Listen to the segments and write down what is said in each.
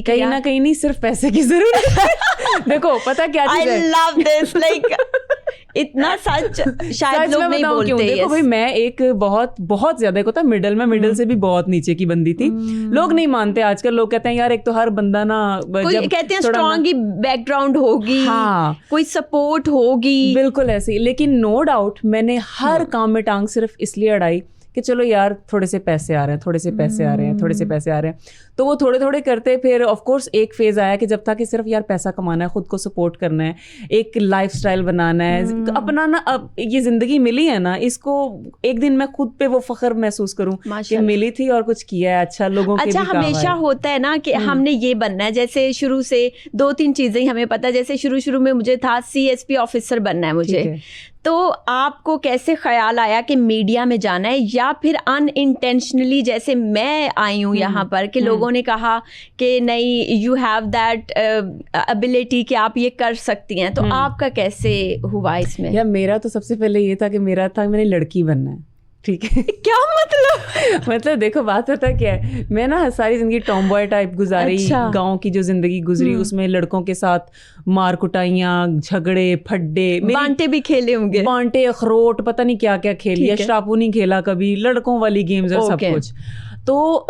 कहीं ना कहीं नहीं, सिर्फ पैसे की जरूरत है। देखो पता क्या चीज है, I love this, like इतना सच शायद लोग नहीं बोलते। देखो भाई, मैं एक बहुत ज्यादा होता मिडिल में, मिडिल से भी बहुत नीचे की बंदी थी। लोग नहीं मानते आजकल, लोग कहते हैं यार एक तो हर बंदा ना, कोई कहते हैं स्ट्रॉन्ग बैकग्राउंड होगी, हाँ, कोई सपोर्ट होगी, बिल्कुल ऐसे ही। लेकिन नो डाउट मैंने हर काम में टांग सिर्फ इसलिए अड़ाई कि चलो यार थोड़े से पैसे आ रहे हैं, थोड़े से पैसे आ रहे हैं, थोड़े से पैसे आ रहे हैं। तो वो थोड़े थोड़े करते, फिर ऑफ कोर्स एक फेज आया कि जब था कि सिर्फ यार पैसा कमाना है, खुद को सपोर्ट करना है, एक लाइफस्टाइल बनाना है अपना ना। अब ये जिंदगी मिली है ना, इसको एक दिन मैं खुद पे वो फख्र महसूस करूं कि मिली थी और कुछ किया है अच्छा लोगों के भी काम आए। हमेशा होता है ना कि हमने ये बनना है, जैसे शुरू से 2-3 चीजें हमें पता है। जैसे शुरू में मुझे था CSP ऑफिसर बनना है मुझे, तो आपको कैसे ख्याल आया कि मीडिया में जाना है, या फिर अनइंटेंशनली जैसे मैं आई हूँ यहाँ पर कि लोगों ने कहा कि नहीं यू हैव दैट एबिलिटी कि आप ये कर सकती हैं, तो आपका कैसे हुआ इसमें? या मेरा तो सबसे पहले ये था कि मेरा था मैंने लड़की बनना है, ठीक है। क्या मतलब? मतलब देखो बात होता क्या है, मैं ना सारी जिंदगी टॉम बॉय टाइप गुजारी। अच्छा। गांव की जो जिंदगी गुजरी उसमें लड़कों के साथ मार कुटाइयां, झगड़े, फड्डे, बांटे भी खेले होंगे, बांटे, अखरोट, पता नहीं क्या क्या खेल लिया, शराबू नहीं खेला कभी, लड़कों वाली गेम्स और सब कुछ। तो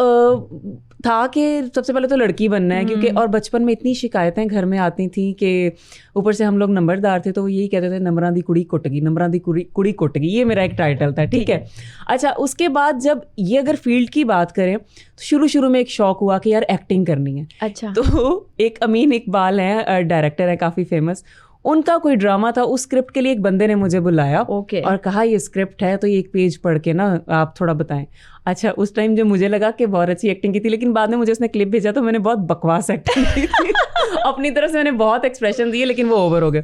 था कि सबसे पहले तो लड़की बनना है, क्योंकि और बचपन में इतनी शिकायतें घर में आती थी कि ऊपर से हम लोग नंबरदार थे, तो वो यही कहते थे नंबरां दी कुड़ी कुट गई, नंबरां दी कुड़ी कुट गई, ये मेरा एक टाइटल था, ठीक है। अच्छा, उसके बाद जब ये अगर फील्ड की बात करें तो शुरू में एक शौक हुआ कि यार एक्टिंग करनी है। अच्छा। तो एक अमीन इकबाल है, डायरेक्टर है काफ़ी फेमस, उनका कोई ड्रामा था, उस स्क्रिप्ट के लिए एक बंदे ने मुझे बुलाया और कहा ये स्क्रिप्ट है तो ये एक पेज पढ़ के ना आप थोड़ा बताएं। अच्छा, उस टाइम जो मुझे लगा कि बहुत अच्छी एक्टिंग की थी, लेकिन बाद में मुझे उसने क्लिप भेजा तो मैंने बहुत बकवास एक्टिंग की थी। अपनी तरफ से मैंने बहुत एक्सप्रेशन दिए लेकिन वो ओवर हो गए।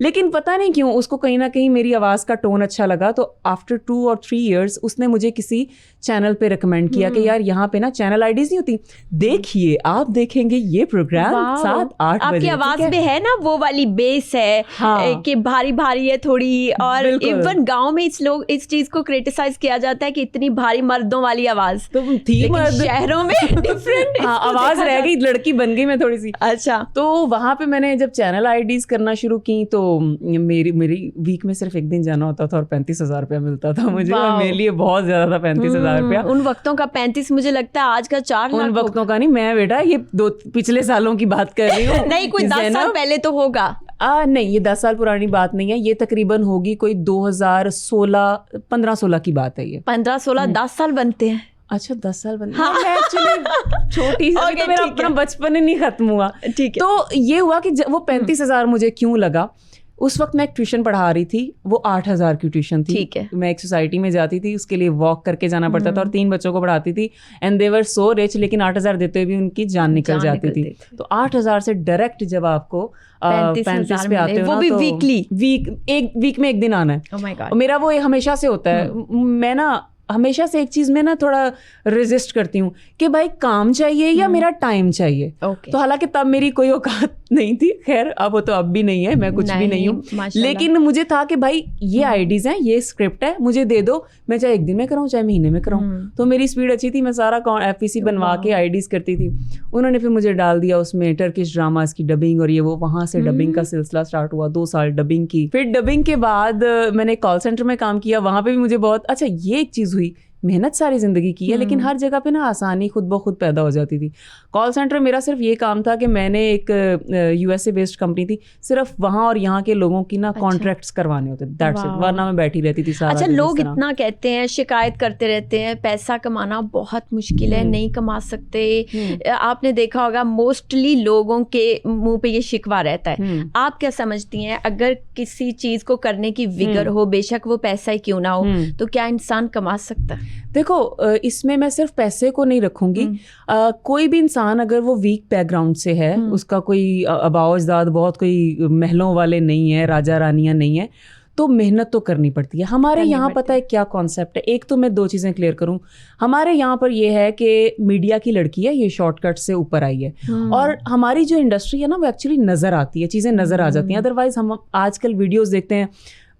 लेकिन पता नहीं क्यों उसको कहीं ना कहीं मेरी आवाज़ का टोन अच्छा लगा, तो आफ्टर 2 और 3 years उसने मुझे किसी चैनल पे रिकमेंड किया कि यार यहाँ पे ना चैनल आईडीज नहीं होती, देखिए आप देखेंगे ये प्रोग्राम 7-8 बजे। आपकी आवाज में है ना वो वाली बेस है, हाँ, कि भारी भारी है थोड़ी, और इवन गांव में इस चीज को क्रिटिसाइज किया जाता है कि इतनी भारी मर्दों वाली आवाज तो थी, शहरों में डिफरेंट आवाज रह गई, लड़की बन गई मैं थोड़ी सी। अच्छा, तो वहां पे मैंने जब चैनल आईडीज करना शुरू की तो मेरी वीक में सिर्फ एक दिन जाना होता था और 35,000 रुपया मिलता था मुझे, और मेरे लिए बहुत ज्यादा था 35,000 रुपया। उन वक्तों का 35 मुझे लगता है आज का 4 लाख। उन वक्तों का नहीं, मैं बेटा ये पिछले सालों की बात कर रही हूँ। नहीं, कोई 10 साल पहले तो होगा। नहीं, ये 10 साल पुरानी बात नहीं है, ये तकरीबन होगी कोई 2016-15-16 की बात है। ये 15-16 10 साल बनते हैं। अच्छा, 10 साल बनते हैं। मैं एक्चुअली छोटी सी, तो मेरा अपना बचपन ही नहीं खत्म हुआ। ठीक है। तो ये हुआ कि वो 35,000 मुझे क्यों लगा, उस वक्त मैं एक ट्यूशन पढ़ा रही थी, वो 8,000 की ट्यूशन थी। ठीक है। मैं एक सोसाइटी में जाती थी, उसके लिए वॉक करके जाना पड़ता था और 3 बच्चों को पढ़ाती थी, and they were so rich, लेकिन 8,000 देते हुए भी उनकी जान निकल जाती थी। तो 8,000 से डायरेक्ट जब आपको 35 पे आते हो, वो भी एक वीक में एक दिन आना है। oh my God. मेरा वो हमेशा से होता है। मैं ना हमेशा से एक चीज में ना थोड़ा रेजिस्ट करती हूँ कि भाई काम चाहिए या मेरा टाइम चाहिए। तो हालांकि तब मेरी कोई औकात नहीं थी, खैर अब वो तो अब भी नहीं है, मैं कुछ भी नहीं हूँ, लेकिन मुझे था कि भाई ये आईडीज हैं, ये स्क्रिप्ट है, मुझे दे दो, मैं चाहे एक दिन में कराऊँ चाहे महीने में कराऊँ। तो मेरी स्पीड अच्छी थी, मैं सारा FPC बनवा के आईडीज करती थी। उन्होंने फिर मुझे डाल दिया उसमें टर्किश ड्रामास की डबिंग और ये वो, वहां से डबिंग का सिलसिला स्टार्ट हुआ। 2 साल डबिंग की, फिर डबिंग के बाद मैंने कॉल सेंटर में काम किया, वहां पे भी मुझे बहुत अच्छा ये एक चीज हुई, मेहनत सारी जिंदगी की है, लेकिन हर जगह पे ना आसानी खुद ब खुद पैदा हो जाती थी। कॉल सेंटर मेरा सिर्फ ये काम था कि मैंने एक USA बेस्ड कंपनी थी, सिर्फ वहाँ और यहाँ के लोगों की ना कॉन्ट्रैक्ट्स करवाने होते, दैट्स इट, वरना मैं बैठी रहती थी सारा। अच्छा, लोग इतना कहते हैं, शिकायत करते रहते हैं, पैसा कमाना बहुत मुश्किल है, नहीं कमा सकते। आपने देखा होगा मोस्टली लोगों के मुंह पे ये शिकवा रहता है। आप क्या समझती हैं, अगर किसी चीज को करने की विगर हो, बेशक वो पैसा ही क्यों ना हो, तो क्या इंसान कमा सकता है? देखो, इसमें मैं सिर्फ पैसे को नहीं रखूंगी। कोई भी इंसान अगर वो वीक बैकग्राउंड से है, उसका कोई आबाओ अजदाद बहुत कोई महलों वाले नहीं है, राजा रानियां नहीं है, तो मेहनत तो करनी पड़ती है। हमारे यहाँ पता है क्या कॉन्सेप्ट है, एक तो मैं 2 चीज़ें क्लियर करूँ। हमारे यहाँ पर ये है कि मीडिया की लड़की है, ये शॉर्टकट से ऊपर आई है, और हमारी जो इंडस्ट्री है ना वो एक्चुअली नज़र आती है, चीज़ें नज़र आ जाती हैं। अदरवाइज हम आजकल वीडियोज़ देखते हैं,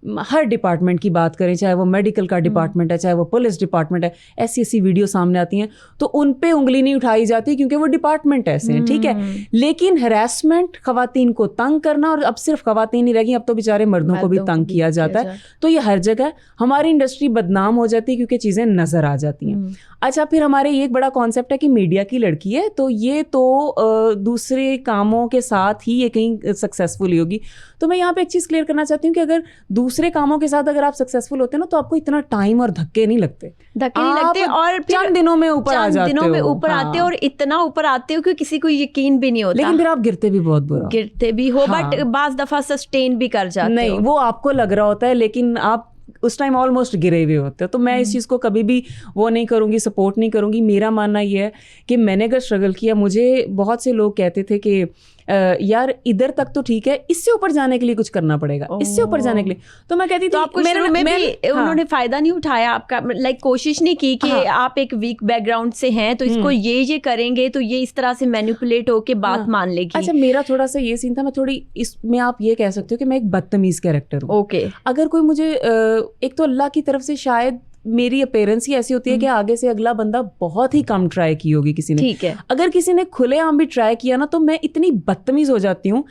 हर डिपार्टमेंट की बात करें, चाहे वो मेडिकल का डिपार्टमेंट है, चाहे वो पुलिस डिपार्टमेंट है, ऐसी ऐसी वीडियो सामने आती हैं तो उन पे उंगली नहीं उठाई जाती क्योंकि वो डिपार्टमेंट ऐसे हैं, ठीक है। लेकिन हरासमेंट, खवातीन को तंग करना, और अब सिर्फ खवातीन नहीं रह गई, अब तो बेचारे मर्दों को भी तंग किया जाता है। तो ये हर जगह हमारी इंडस्ट्री बदनाम हो जाती है क्योंकि चीज़ें नज़र आ जाती हैं। अच्छा, फिर हमारे ये एक बड़ा कॉन्सेप्ट है कि मीडिया की लड़की है तो ये तो दूसरे कामों के साथ ही ये कहीं सक्सेसफुल ही होगी। तो मैं यहाँ पे एक चीज़ क्लियर करना चाहती हूँ कि अगर दूसरे कामों के साथ अगर आप सक्सेसफुल होते हैं ना तो आपको इतना टाइम और धक्के नहीं लगते, और चंद दिनों में ऊपर आ जाते हो, आते हो और इतना ऊपर आते हो कि किसी को यकीन भी नहीं होता। लेकिन फिर आप गिरते भी बहुत बुरा, गिरते भी हो, बट बाज दफा सस्टेन भी कर जाते हो। नहीं, वो आपको लग रहा होता है लेकिन आप उस टाइम ऑलमोस्ट गिरे हुए होते हो। तो मैं इस चीज़ को कभी भी वो नहीं करूँगी, सपोर्ट नहीं करूँगी। मेरा मानना ये है कि मैंने अगर स्ट्रगल किया, मुझे बहुत से लोग कहते थे कि यार इधर तक तो ठीक है, इससे ऊपर जाने के लिए कुछ करना पड़ेगा, इससे ऊपर जाने के लिए। तो मैं कहती थी, तो आपको शुरू में भी उन्होंने फायदा नहीं उठाया आपका, लाइक कोशिश नहीं की कि आप एक वीक बैकग्राउंड से हैं तो इसको ये करेंगे तो ये इस तरह से मैनिपुलेट होके बात मान लेगी। अच्छा, मेरा थोड़ा सा ये सीन था, मैं थोड़ी इसमें आप ये कह सकते हो कि मैं एक बदतमीज कैरेक्टर हूँ। ओके, अगर कोई मुझे एक तो अल्लाह की तरफ से शायद मेरी अपीयरेंस ही ऐसी होती है कि आगे से अगला बंदा बहुत ही कम ट्राई की होगी किसी ने, ठीक है। अगर किसी ने खुलेआम भी ट्राई किया ना तो मैं इतनी बदतमीज हो जाती हूँ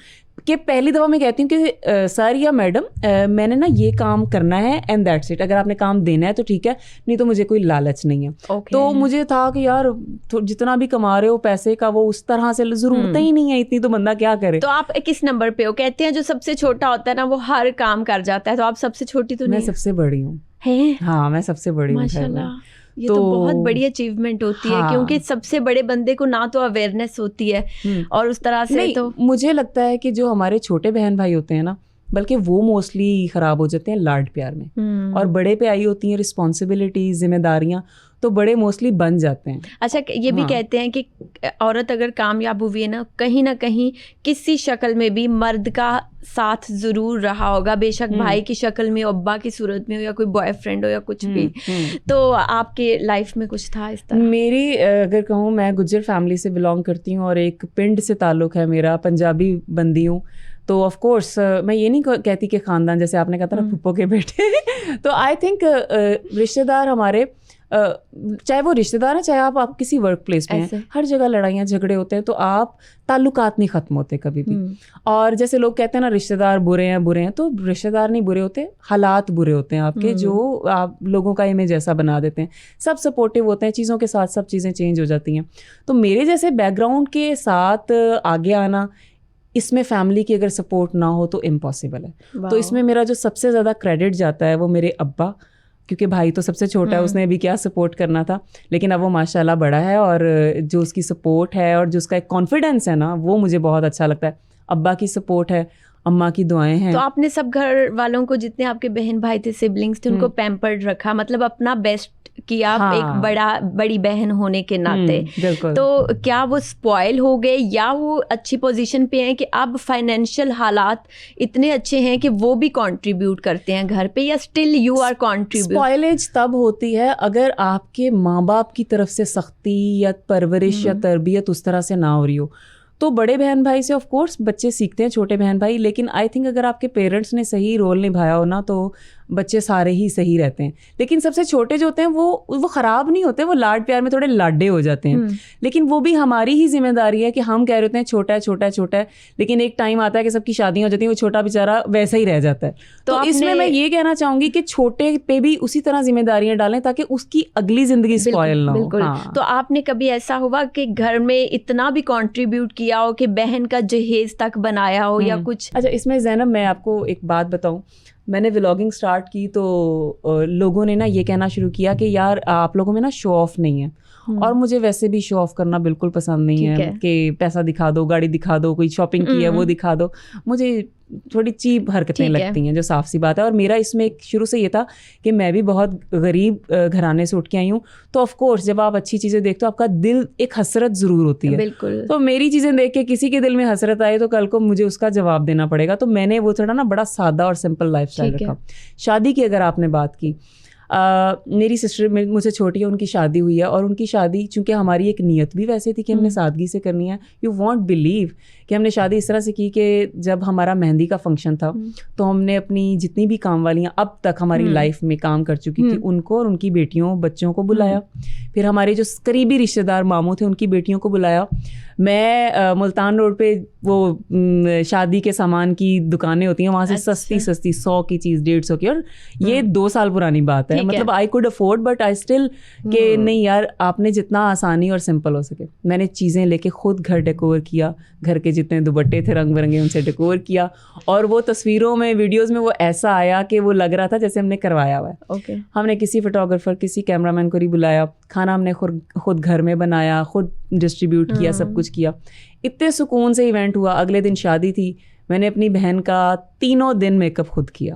कि पहली दफ़ा मैं कहती हूँ कि सर या मैडम मैंने ना ये काम करना है एंड दैट्स इट, अगर आपने काम देना है तो ठीक है, नहीं तो मुझे कोई लालच नहीं है। तो मुझे था कि यार तो जितना भी कमा रहे हो पैसे का वो उस तरह से ज़रूरत ही नहीं है इतनी, तो बंदा क्या करे। तो आप किस नंबर पे हो? कहते हैं जो सबसे छोटा होता है ना वो हर काम कर जाता है, तो आप सबसे छोटी तो नहीं? मैं सबसे बड़ी हूँ। हाँ, मैं सबसे बड़ी हूँ। माशाल्लाह, ये तो बहुत बड़ी अचीवमेंट होती है क्योंकि सबसे बड़े बंदे को ना तो अवेयरनेस होती है और उस तरह से नहीं, तो मुझे लगता है कि जो हमारे छोटे बहन भाई होते हैं ना, बल्कि वो मोस्टली खराब हो जाते हैं लाड प्यार में, और बड़े पे आई होती हैं रिस्पॉन्सिबिलिटीज, जिम्मेदारियाँ, तो बड़े मोस्टली बन जाते हैं। अच्छा, ये भी कहते हैं कि औरत अगर कामयाब हुई है ना कहीं किसी शक्ल में भी मर्द का साथ जरूर रहा होगा, बेशक भाई की शक्ल में, अब्बा की सूरत में हो, या कोई बॉयफ्रेंड हो, या कुछ भी। तो आपके लाइफ में कुछ था इस तरह? मेरी अगर कहूँ, मैं गुज्जर फैमिली से बिलोंग करती हूँ और एक पिंड से ताल्लुक़ है मेरा, पंजाबी बंदी हूँ। तो ऑफ कोर्स मैं ये नहीं कहती कि ख़ानदान, जैसे आपने कहा था ना फुप्पो के बेटे तो आई थिंक रिश्तेदार हमारे, चाहे वो रिश्तेदार हैं चाहे आप किसी वर्क प्लेस में हैं, हर जगह लड़ाइयाँ झगड़े होते हैं, तो आप ताल्लुकात नहीं ख़त्म होते कभी भी। और जैसे लोग कहते हैं ना रिश्तेदार बुरे हैं, तो रिश्तेदार नहीं बुरे होते, हालात बुरे होते हैं आपके, जो आप लोगों का इमेज ऐसा बना देते हैं। सब सपोर्टिव होते हैं, चीज़ों के साथ सब चीज़ें चेंज हो जाती हैं। तो मेरे जैसे बैकग्राउंड के साथ आगे आना, इसमें फैमिली की अगर सपोर्ट ना हो तो इम्पॉसिबल है। तो इसमें मेरा जो सबसे ज़्यादा क्रेडिट जाता है वो मेरे अब्बा, क्योंकि भाई तो सबसे छोटा है, उसने भी क्या सपोर्ट करना था, लेकिन अब वो माशाल्लाह बड़ा है और जो उसकी सपोर्ट है और जो उसका एक कॉन्फिडेंस है ना, वो मुझे बहुत अच्छा लगता है। अब्बा की सपोर्ट है, अम्मा की दुआएं हैं। तो आपने सब घर वालों को, जितने आपके बहन भाई थे, सिबलिंग्स थे, उनको पैम्पर्ड रखा, मतलब अपना बेस्ट किया, एक बड़ी बहन होने के नाते। तो क्या वो स्पॉइल हो गए या वो अच्छी पोजीशन पे हैं कि अब फाइनेंशियल हालात इतने अच्छे हैं कि वो भी कंट्रीब्यूट करते हैं घर पे, या still you are contribute? Spoilage तब होती है अगर आपके माँ बाप की तरफ से सख्ती या परवरिश या तरबियत उस तरह से ना हो रही हो। तो बड़े बहन भाई से ऑफ कोर्स बच्चे सीखते हैं, छोटे बहन भाई, लेकिन आई थिंक अगर आपके पेरेंट्स ने सही रोल निभाया हो ना तो बच्चे सारे ही सही रहते हैं। लेकिन सबसे छोटे जो होते हैं वो ख़राब नहीं होते, वो लाड प्यार में थोड़े लाडे हो जाते हैं। लेकिन वो भी हमारी ही जिम्मेदारी है कि हम कह रहे होते हैं छोटा है छोटा है छोटा है, लेकिन एक टाइम आता है कि सबकी शादियाँ हो जाती हैं, वो छोटा बेचारा वैसा ही रह जाता है। तो इसमें मैं ये कहना चाहूँगी कि छोटे पे भी उसी तरह जिम्मेदारियाँ डालें ताकि उसकी अगली ज़िंदगी स्पॉइल ना हो। तो आपने कभी ऐसा हुआ कि घर में इतना भी कॉन्ट्रीब्यूट किया हो कि बहन का जहेज तक बनाया हो या कुछ? अच्छा, इसमें ज़ैनब मैं आपको एक बात बताऊँ, मैंने व्लॉगिंग स्टार्ट की तो लोगों ने ना ये कहना शुरू किया कि यार आप लोगों में ना शो ऑफ नहीं है, और मुझे वैसे भी शो ऑफ करना बिल्कुल पसंद नहीं है कि पैसा दिखा दो, गाड़ी दिखा दो, कोई शॉपिंग की है वो दिखा दो। मुझे थोड़ी चीप हरकतें लगती हैं, जो साफ सी बात है। और मेरा इसमें एक शुरू से ये था कि मैं भी बहुत गरीब घराने से उठ के आई हूँ, तो ऑफ कोर्स जब आप अच्छी चीज़ें देखते हो आपका दिल एक हसरत ज़रूर होती है। बिल्कुल। तो मेरी चीज़ें देख के किसी के दिल में हसरत आए तो कल को मुझे उसका जवाब देना पड़ेगा। तो मैंने वो थोड़ा ना बड़ा सादा और सिंपल लाइफस्टाइल रखा। शादी की अगर आपने बात की, मेरी सिस्टर मुझसे छोटी है, उनकी शादी हुई है, और उनकी शादी चूँकि हमारी एक नीयत भी वैसे थी कि हमने सादगी से करनी है। यू वॉन्ट बिलीव कि हमने शादी इस तरह से की कि जब हमारा मेहंदी का फंक्शन था तो हमने अपनी जितनी भी काम वालियाँ अब तक हमारी लाइफ में काम कर चुकी थी उनको और उनकी बेटियों बच्चों को बुलाया। फिर हमारे जो करीबी रिश्तेदार मामू थे उनकी बेटियों को बुलाया। मैं मुल्तान रोड पे वो शादी के सामान की दुकानें होती हैं वहाँ से सस्ती 100 की चीज़ 150 की, और ये 2 साल पुरानी बात है, मतलब I could afford but I still के नहीं यार, आपने जितना आसानी और सिंपल हो सके। मैंने चीज़ें लेके खुद घर डेकोर किया, घर के जितने दुपट्टे थे रंग बिरंगे उनसे डेकोर किया, और वो तस्वीरों में वीडियोस में वो ऐसा आया कि वो लग रहा था जैसे हमने करवाया हुआ है। हमने किसी फोटोग्राफर किसी कैमरामैन को नहीं बुलाया, खाना हमने खुद घर में बनाया, खुद डिस्ट्रीब्यूट किया, सब कुछ किया। इतने सुकून से इवेंट हुआ। अगले दिन शादी थी, मैंने अपनी बहन का 3 दिन मेकअप खुद किया।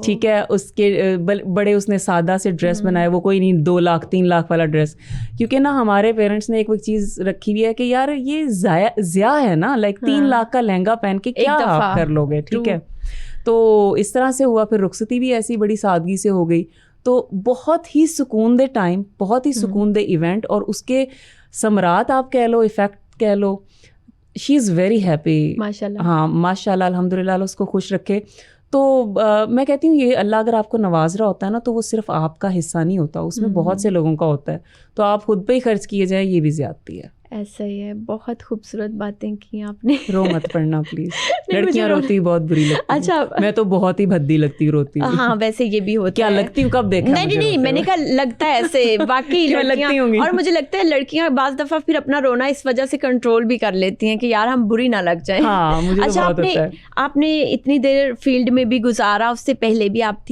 ठीक है, उसके बड़े उसने सादा से ड्रेस बनाया, वो कोई नहीं 2 लाख 3 लाख वाला ड्रेस, क्योंकि ना हमारे पेरेंट्स ने एक चीज़ रखी हुई है कि यार ये ज़्या है ना, लाइक 3 लाख का लहंगा पहन के क्या आप कर लोगे। ठीक है, तो इस तरह से हुआ। फिर रुखसती भी ऐसी बड़ी सादगी से हो गई। तो बहुत ही सुकून दे टाइम, बहुत ही सुकून दे इवेंट, और उसके सम्राट आप कह लो, इफ़ेक्ट कह लो। शी इज़ वेरी हैप्पी माशाल्लाह। हाँ माशाल्लाह, अल्हम्दुलिल्लाह, उसको खुश रखे। तो मैं कहती हूँ ये अल्लाह अगर आपको नवाज रहा होता है ना, तो वो सिर्फ आपका हिस्सा नहीं होता, उसमें बहुत से लोगों का होता है। तो आप खुद पे ही खर्च किए जाए, ये भी ज्यादती है। ऐसा ही है। बहुत खूबसूरत बातें की आपने। रो मत पढ़ना प्लीज। लड़कियां रोती बहुत बुरी लगती। अच्छा, मैं तो बहुत ही भद्दी लगती हूँ रोती। हाँ वैसे ये भी होता क्या है। लगती हूँ कब देखा? नहीं, मैंने कहा लगता है ऐसे वाकई लगती होंगी। और मुझे लगता है लड़कियां बाज दफा फिर अपना रोना इस वजह से कंट्रोल भी कर लेती हैं कि यार हम बुरी ना लग जाए। हाँ, मुझे अच्छा, बहुत होता है। आपने इतनी देर फील्ड में भी गुजारा, उससे पहले भी आप